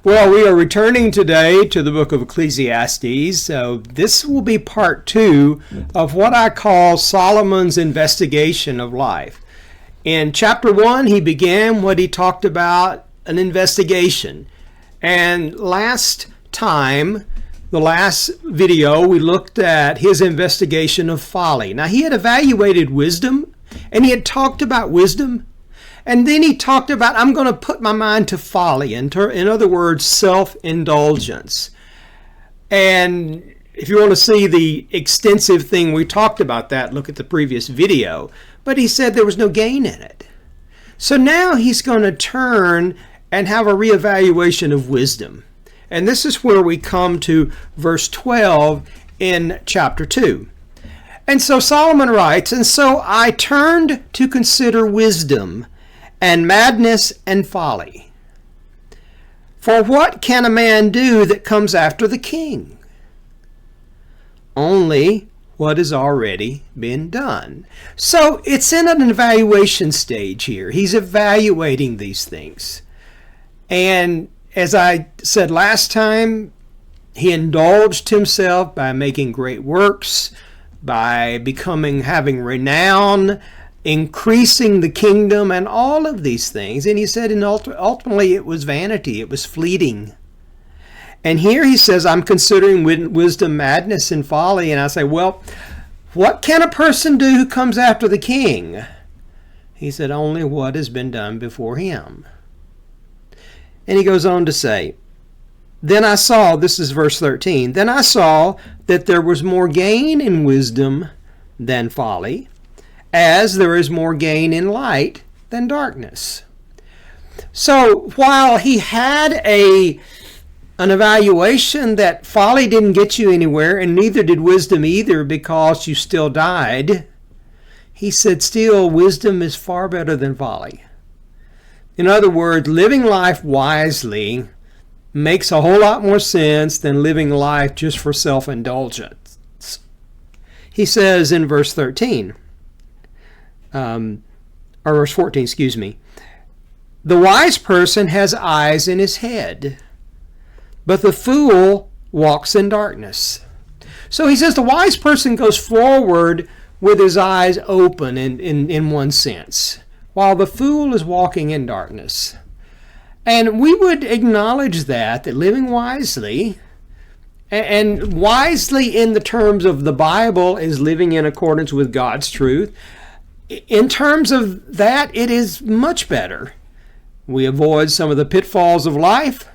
Well, we are returning today to the book of Ecclesiastes. So this will be part 2 of what I call Solomon's investigation of life. In chapter 1, he began what he talked about, an investigation. And last time, the last video, we looked at his investigation of folly. Now, he had evaluated wisdom, and he had talked about wisdom. And then he talked about, I'm going to put my mind to folly, in other words, self-indulgence. And if you want to see the extensive thing we talked about that, look at the previous video. But he said there was no gain in it. So now he's going to turn and have a reevaluation of wisdom. And this is where we come to verse 12 in chapter 2. And so Solomon writes, "And so I turned to consider wisdom, and madness and folly. For what can a man do that comes after the king? Only what has already been done." So it's in an evaluation stage here. He's evaluating these things. And as I said last time, he indulged himself by making great works, by having renown, increasing the kingdom, and all of these things. And he said, and ultimately it was vanity, it was fleeting. And here he says, I'm considering wisdom, madness, and folly. And I say, well, what can a person do who comes after the king? He said, only what has been done before him. And he goes on to say, then I saw, this is verse 13, then I saw that there was more gain in wisdom than folly, as there is more gain in light than darkness. So while he had an evaluation that folly didn't get you anywhere, and neither did wisdom either, because you still died, he said still wisdom is far better than folly. In other words, living life wisely makes a whole lot more sense than living life just for self-indulgence. He says in verse 13, or verse 14, excuse me. The wise person has eyes in his head, but the fool walks in darkness. So he says the wise person goes forward with his eyes open in one sense, while the fool is walking in darkness. And we would acknowledge that living wisely, and wisely in the terms of the Bible, is living in accordance with God's truth. In terms of that, it is much better. We avoid some of the pitfalls of life.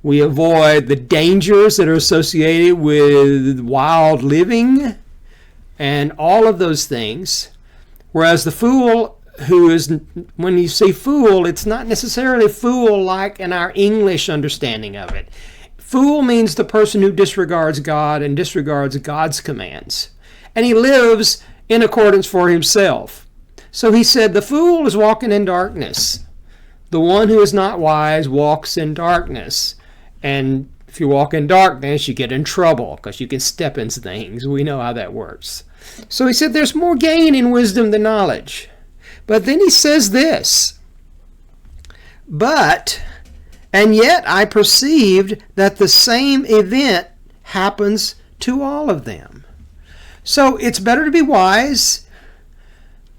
We avoid the dangers that are associated with wild living and all of those things. Whereas the fool, when you say fool, it's not necessarily fool like in our English understanding of it. Fool means the person who disregards God and disregards God's commands. And he lives in accordance for himself. So he said, the fool is walking in darkness. The one who is not wise walks in darkness. And if you walk in darkness, you get in trouble because you can step into things. We know how that works. So he said there's more gain in wisdom than knowledge. But then he says this, and yet I perceived that the same event happens to all of them. So it's better to be wise.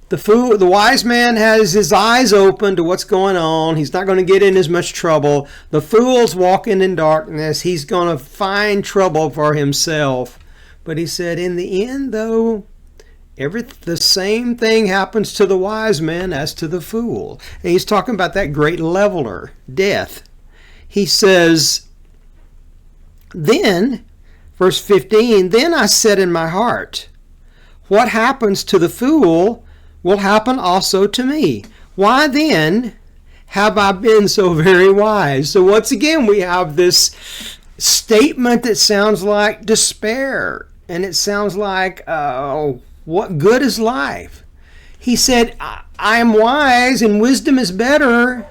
The wise man has his eyes open to what's going on. He's not going to get in as much trouble. The fool's walking in darkness. He's going to find trouble for himself. But he said, in the end, though, the same thing happens to the wise man as to the fool. And he's talking about that great leveler, death. He says, then, verse 15, then I said in my heart, what happens to the fool will happen also to me. Why then have I been so very wise? So once again, we have this statement that sounds like despair. And it sounds like, what good is life? He said, I am wise and wisdom is better,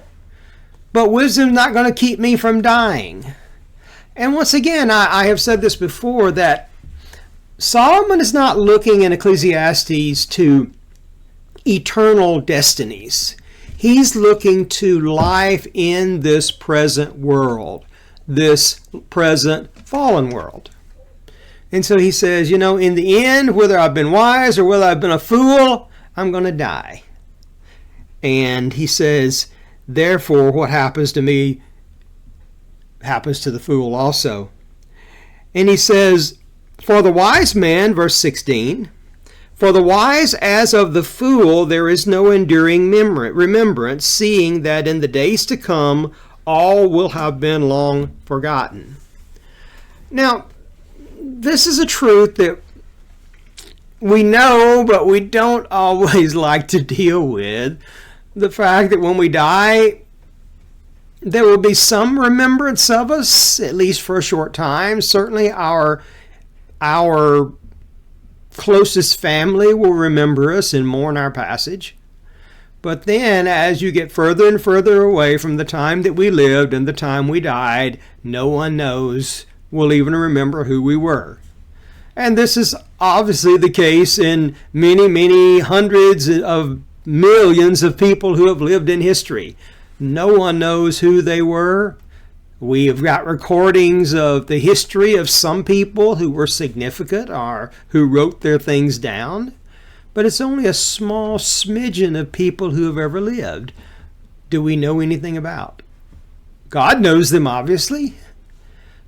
but wisdom's not going to keep me from dying. And once again, I have said this before, that Solomon is not looking in Ecclesiastes to eternal destinies. He's looking to life in this present world. this present fallen world. And so he says, in the end, whether I've been wise or whether I've been a fool, I'm going to die. And he says, therefore, what happens to me happens to the fool also. And he says, for the wise man, verse 16, for the wise as of the fool there is no enduring remembrance, seeing that in the days to come all will have been long forgotten. Now, this is a truth that we know, but we don't always like to deal with. The fact that when we die, there will be some remembrance of us, at least for a short time. Certainly our closest family will remember us and mourn our passage. But then, as you get further and further away from the time that we lived and the time we died, no one will even remember who we were. And this is obviously the case in many, many hundreds of millions of people who have lived in history. No one knows who they were. We have got recordings of the history of some people who were significant or who wrote their things down. But it's only a small smidgen of people who have ever lived. Do we know anything about? God knows them, obviously.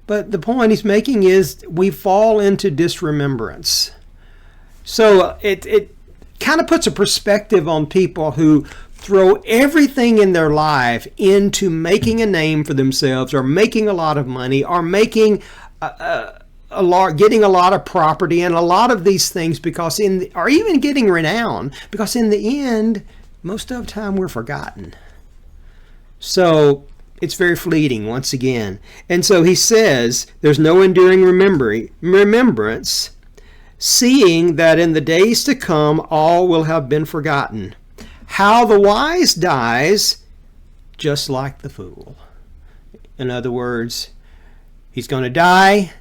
But the point he's making is we fall into disremembrance. So it kind of puts a perspective on people who throw everything in their life into making a name for themselves or making a lot of money or making getting a lot of property and a lot of these things or even getting renown, because in the end, most of the time we're forgotten. So it's very fleeting once again. And so he says there's no enduring remembrance, seeing that in the days to come all will have been forgotten. How the wise dies, just like the fool. In other words, he's going to die.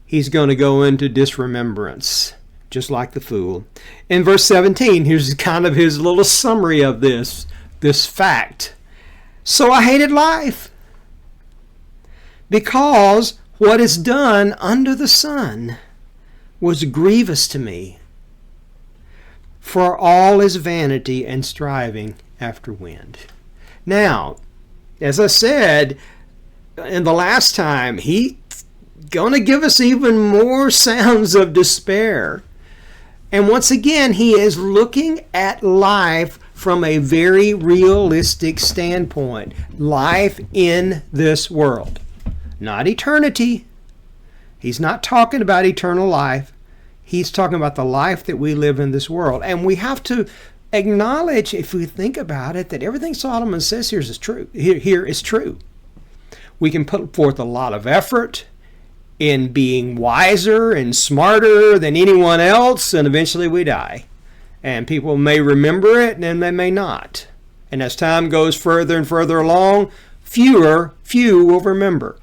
He's going to go into disremembrance, just like the fool. In verse 17, here's kind of his little summary of this fact. So I hated life, because what is done under the sun was grievous to me. For all is vanity and striving after wind. Now, as I said in the last time, he's going to give us even more sounds of despair. And once again, he is looking at life from a very realistic standpoint. Life in this world, not eternity. He's not talking about eternal life. He's talking about the life that we live in this world. And we have to acknowledge, if we think about it, that everything Solomon says here is true. Here is true. We can put forth a lot of effort in being wiser and smarter than anyone else, and eventually we die. And people may remember it, and they may not. And as time goes further and further along, few will remember.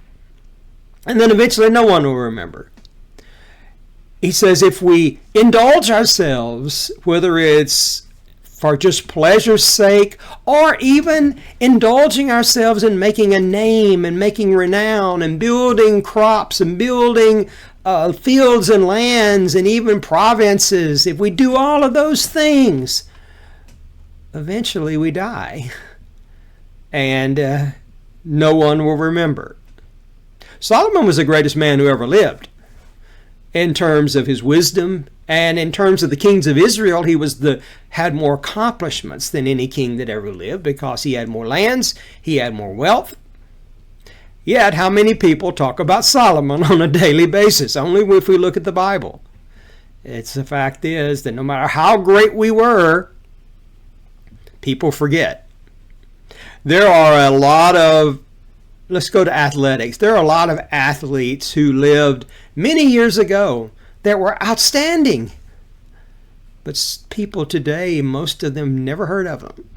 And then eventually no one will remember. He says if we indulge ourselves, whether it's for just pleasure's sake or even indulging ourselves in making a name and making renown and building crops and building fields and lands and even provinces, if we do all of those things, eventually we die and no one will remember. Solomon was the greatest man who ever lived. In terms of his wisdom and in terms of the kings of Israel, he had more accomplishments than any king that ever lived, because he had more lands, he had more wealth. Yet, how many people talk about Solomon on a daily basis? Only if we look at the Bible. The fact is that no matter how great we were, people forget. There are a lot of Let's go to athletics. There are a lot of athletes who lived many years ago that were outstanding. But people today, most of them never heard of them.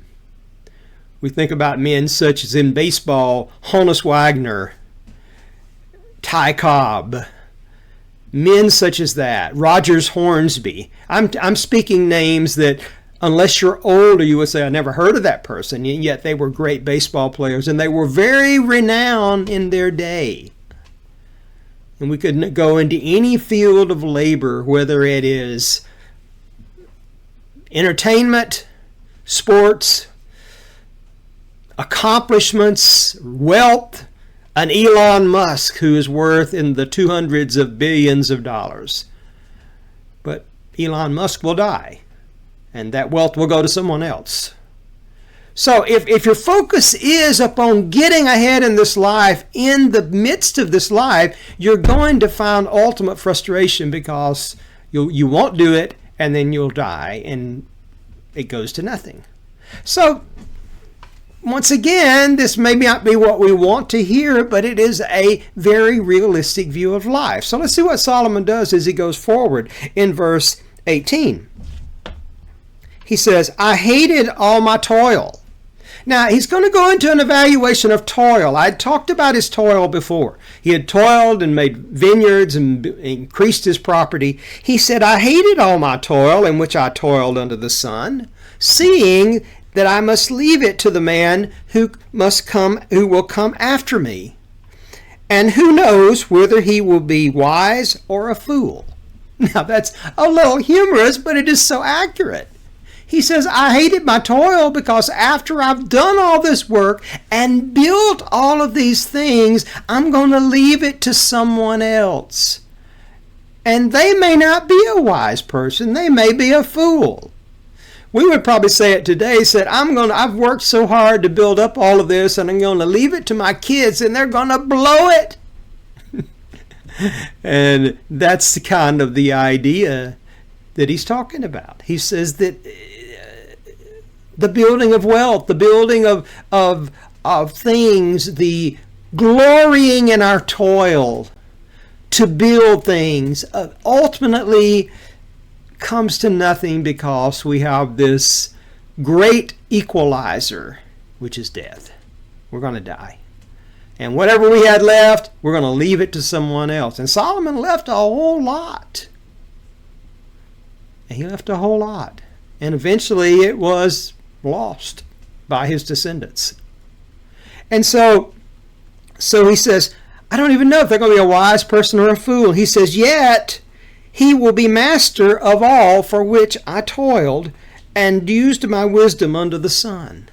We think about men such as in baseball, Honus Wagner, Ty Cobb, men such as that, Rogers Hornsby. I'm speaking names that Unless you're older, you would say, I never heard of that person. And yet they were great baseball players, and they were very renowned in their day. And we could go into any field of labor, whether it is entertainment, sports, accomplishments, wealth, an Elon Musk who is worth in the 200s of billions of dollars. But Elon Musk will die, and that wealth will go to someone else. So if your focus is upon getting ahead in this life, in the midst of this life, you're going to find ultimate frustration because you won't do it, and then you'll die, and it goes to nothing. So once again, this may not be what we want to hear, but it is a very realistic view of life. So let's see what Solomon does as he goes forward in verse 18. He says, I hated all my toil. Now, he's going to go into an evaluation of toil. I talked about his toil before. He had toiled and made vineyards and increased his property. He said, I hated all my toil in which I toiled under the sun, seeing that I must leave it to the man who will come after me. And who knows whether he will be wise or a fool. Now, that's a little humorous, but it is so accurate. He says, I hated my toil because after I've done all this work and built all of these things, I'm going to leave it to someone else. And they may not be a wise person. They may be a fool. We would probably say it today, said, I've worked so hard to build up all of this, and I'm going to leave it to my kids, and they're going to blow it. And that's the kind of the idea that he's talking about. He says that the building of wealth, the building of things, the glorying in our toil to build things, ultimately comes to nothing because we have this great equalizer, which is death. We're going to die. And whatever we had left, we're going to leave it to someone else. And Solomon left a whole lot. And he left a whole lot. And eventually it was lost by his descendants. And so he says, I don't even know if they're going to be a wise person or a fool. He says, yet he will be master of all for which I toiled and used my wisdom under the sun.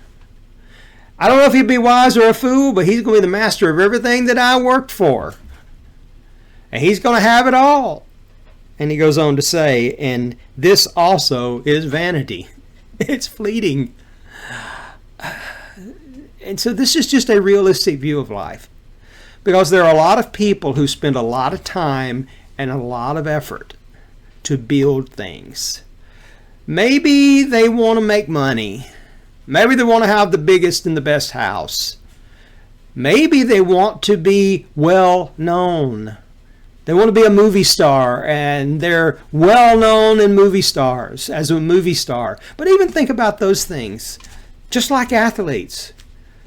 I don't know if he'd be wise or a fool, but he's going to be the master of everything that I worked for. And he's going to have it all. And he goes on to say, and this also is vanity. It's fleeting. And so this is just a realistic view of life. Because there are a lot of people who spend a lot of time and a lot of effort to build things. Maybe they want to make money. Maybe they want to have the biggest and the best house. Maybe they want to be well known. They want to be a movie star, and they're well known in movie stars as a movie star. But even think about those things. Just like athletes.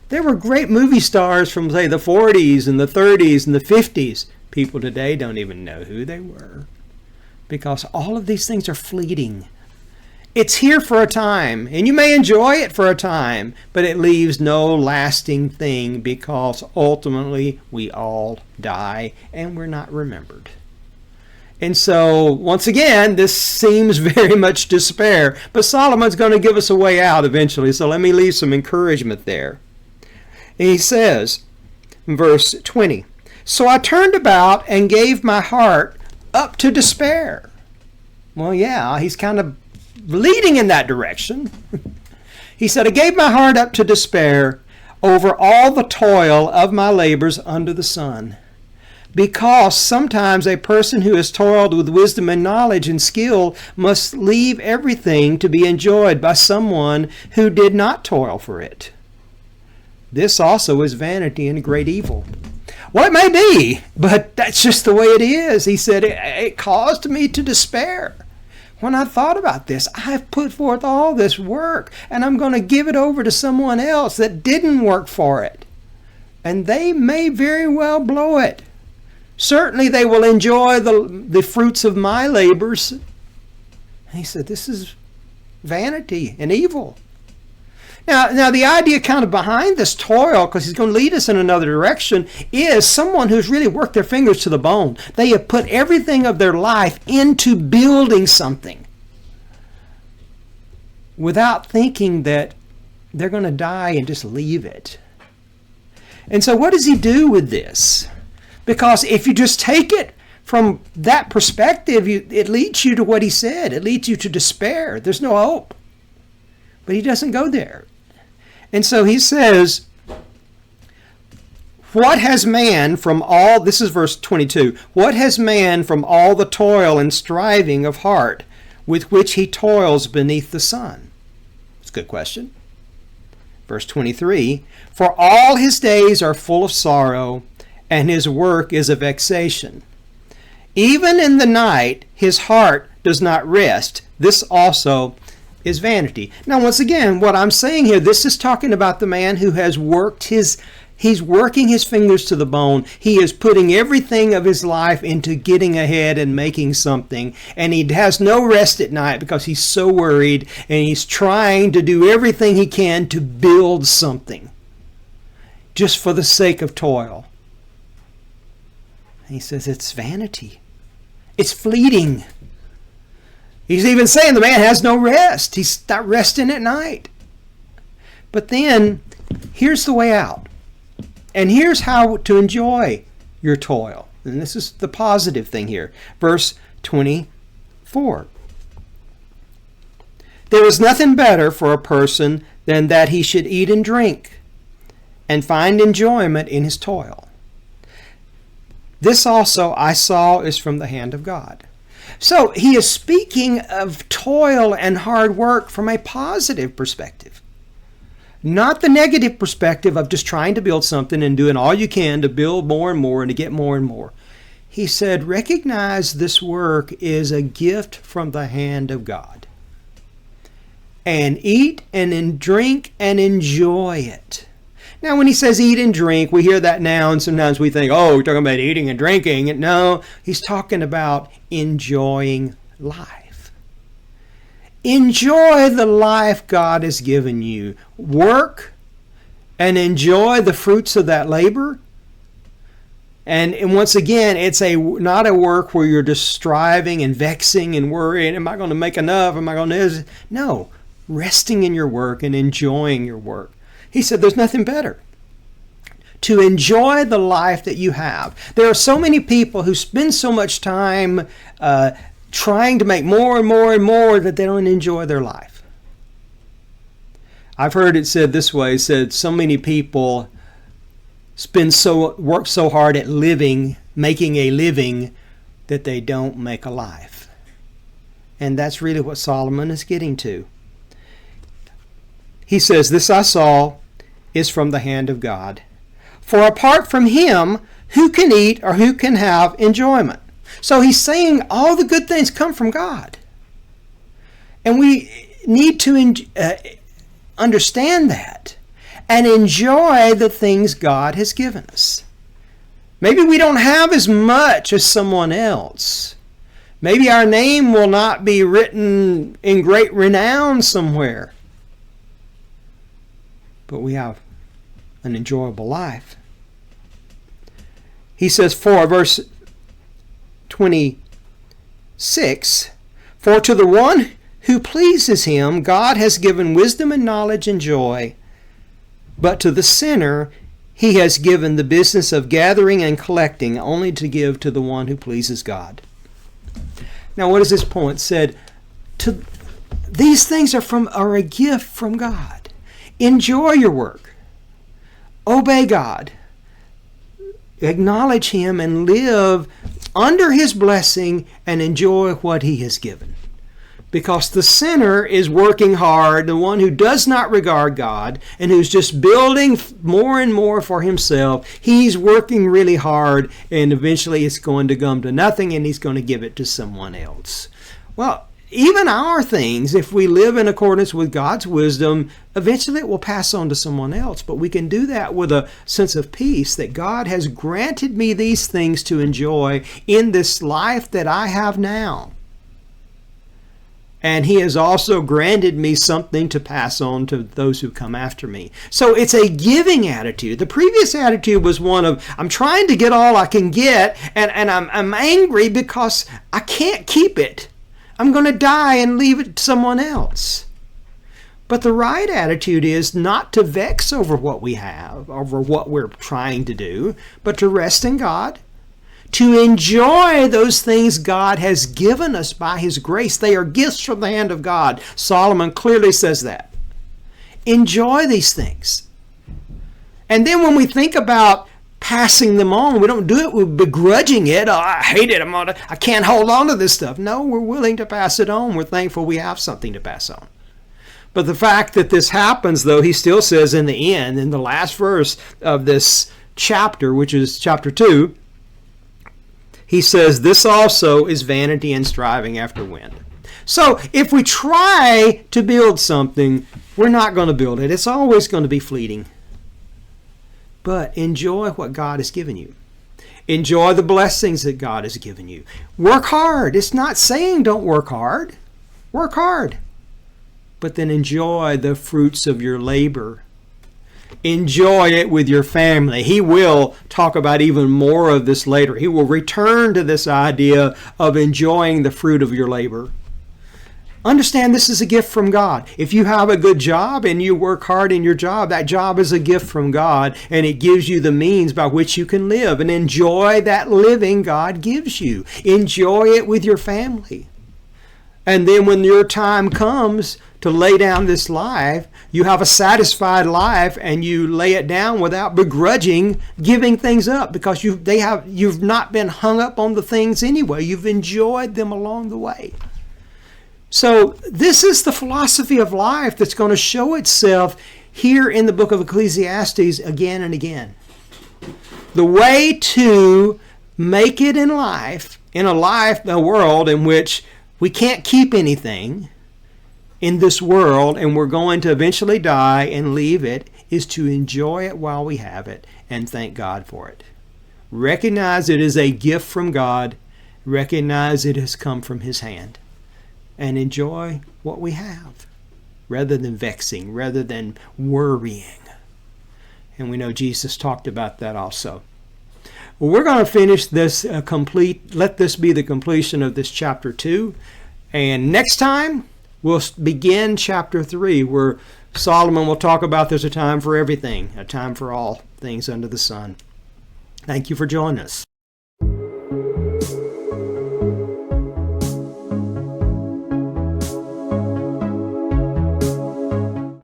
There were great movie stars from, say, the 40s and the 30s and the 50s. People today don't even know who they were. Because all of these things are fleeting. It's here for a time, and you may enjoy it for a time, but it leaves no lasting thing because ultimately we all die and we're not remembered. And so, once again, this seems very much despair, but Solomon's going to give us a way out eventually, so let me leave some encouragement there. And he says, in verse 20, so I turned about and gave my heart up to despair. Well, yeah, he's kind of leading in that direction. He said, I gave my heart up to despair over all the toil of my labors under the sun. Because sometimes a person who has toiled with wisdom and knowledge and skill must leave everything to be enjoyed by someone who did not toil for it. This also is vanity and great evil. Well, it may be, but that's just the way it is. He said, it caused me to despair. When I thought about this, I've put forth all this work, and I'm going to give it over to someone else that didn't work for it. And they may very well blow it. Certainly they will enjoy the fruits of my labors. And he said, this is vanity and evil. Now the idea kind of behind this toil, because he's going to lead us in another direction, is someone who's really worked their fingers to the bone. They have put everything of their life into building something without thinking that they're going to die and just leave it. And so what does he do with this? Because if you just take it from that perspective, it leads you to what he said. It leads you to despair. There's no hope. But he doesn't go there. And so he says, what has man from all, this is verse 22, what has man from all the toil and striving of heart with which he toils beneath the sun? It's a good question. Verse 23, for all his days are full of sorrow, and his work is a vexation. Even in the night his heart does not rest. This also is vanity. Now, once again, what I'm saying here, this is talking about the man who has he's working his fingers to the bone. He is putting everything of his life into getting ahead and making something. And he has no rest at night because he's so worried, and he's trying to do everything he can to build something just for the sake of toil. And he says it's vanity. It's fleeting. He's even saying the man has no rest. He's not resting at night. But then, here's the way out. And here's how to enjoy your toil. And this is the positive thing here. Verse 24. There is nothing better for a person than that he should eat and drink and find enjoyment in his toil. This also I saw is from the hand of God. So he is speaking of toil and hard work from a positive perspective. Not the negative perspective of just trying to build something and doing all you can to build more and more and to get more and more. He said, recognize this work is a gift from the hand of God. And eat and drink and enjoy it. Now, when he says eat and drink, we hear that now, and sometimes we think, oh, we're talking about eating and drinking. No, he's talking about enjoying life. Enjoy the life God has given you. Work and enjoy the fruits of that labor. And once again, it's not a work where you're just striving and vexing and worrying, am I going to make enough? Am I going to? No, resting in your work and enjoying your work. He said there's nothing better to enjoy the life that you have. There are so many people who spend so much time trying to make more and more and more that they don't enjoy their life. I've heard it said this way, so many people work so hard at making a living, that they don't make a life. And that's really what Solomon is getting to. He says, this I saw is from the hand of God. For apart from him, who can eat or who can have enjoyment? So he's saying all the good things come from God. And we need to understand that and enjoy the things God has given us. Maybe we don't have as much as someone else. Maybe our name will not be written in great renown somewhere. But we have an enjoyable life. He says, verse 26, for to the one who pleases him, God has given wisdom and knowledge and joy. But to the sinner, he has given the business of gathering and collecting, only to give to the one who pleases God. Now, what is this point? Said, these things are a gift from God. Enjoy your work. Obey God. Acknowledge him and live under his blessing and enjoy what he has given. Because the sinner is working hard, the one who does not regard God and who's just building more and more for himself, he's working really hard, and eventually it's going to come to nothing, and he's going to give it to someone else. Well, even our things, if we live in accordance with God's wisdom, eventually it will pass on to someone else. But we can do that with a sense of peace that God has granted me these things to enjoy in this life that I have now. And he has also granted me something to pass on to those who come after me. So it's a giving attitude. The previous attitude was one of, I'm trying to get all I can get, and I'm angry because I can't keep it. I'm going to die and leave it to someone else. But the right attitude is not to vex over what we have, over what we're trying to do, but to rest in God, to enjoy those things God has given us by His grace. They are gifts from the hand of God. Solomon clearly says that. Enjoy these things. And then when we think about passing them on, we don't do it with begrudging it. Oh, I hate it. I can't hold on to this stuff. No, we're willing to pass it on. We're thankful we have something to pass on. But the fact that this happens, though, he still says in the end, in the last verse of this chapter, which is chapter 2, he says, this also is vanity and striving after wind. So if we try to build something, we're not going to build it. It's always going to be fleeting. But enjoy what God has given you. Enjoy the blessings that God has given you. Work hard. It's not saying don't work hard. Work hard. But then enjoy the fruits of your labor. Enjoy it with your family. He will talk about even more of this later. He will return to this idea of enjoying the fruit of your labor. Understand this is a gift from God. If you have a good job and you work hard in your job, that job is a gift from God, and it gives you the means by which you can live and enjoy that living God gives you. Enjoy it with your family. And then when your time comes to lay down this life, you have a satisfied life and you lay it down without begrudging giving things up, because you've not been hung up on the things anyway. You've enjoyed them along the way. So this is the philosophy of life that's going to show itself here in the book of Ecclesiastes again and again. The way to make it in life, a world in which we can't keep anything in this world and we're going to eventually die and leave it, is to enjoy it while we have it and thank God for it. Recognize it is a gift from God. Recognize it has come from His hand. And enjoy what we have rather than vexing, rather than worrying. And we know Jesus talked about that also. Well, we're going to finish this let this be the completion of this chapter 2. And next time, we'll begin chapter 3, where Solomon will talk about there's a time for everything, a time for all things under the sun. Thank you for joining us.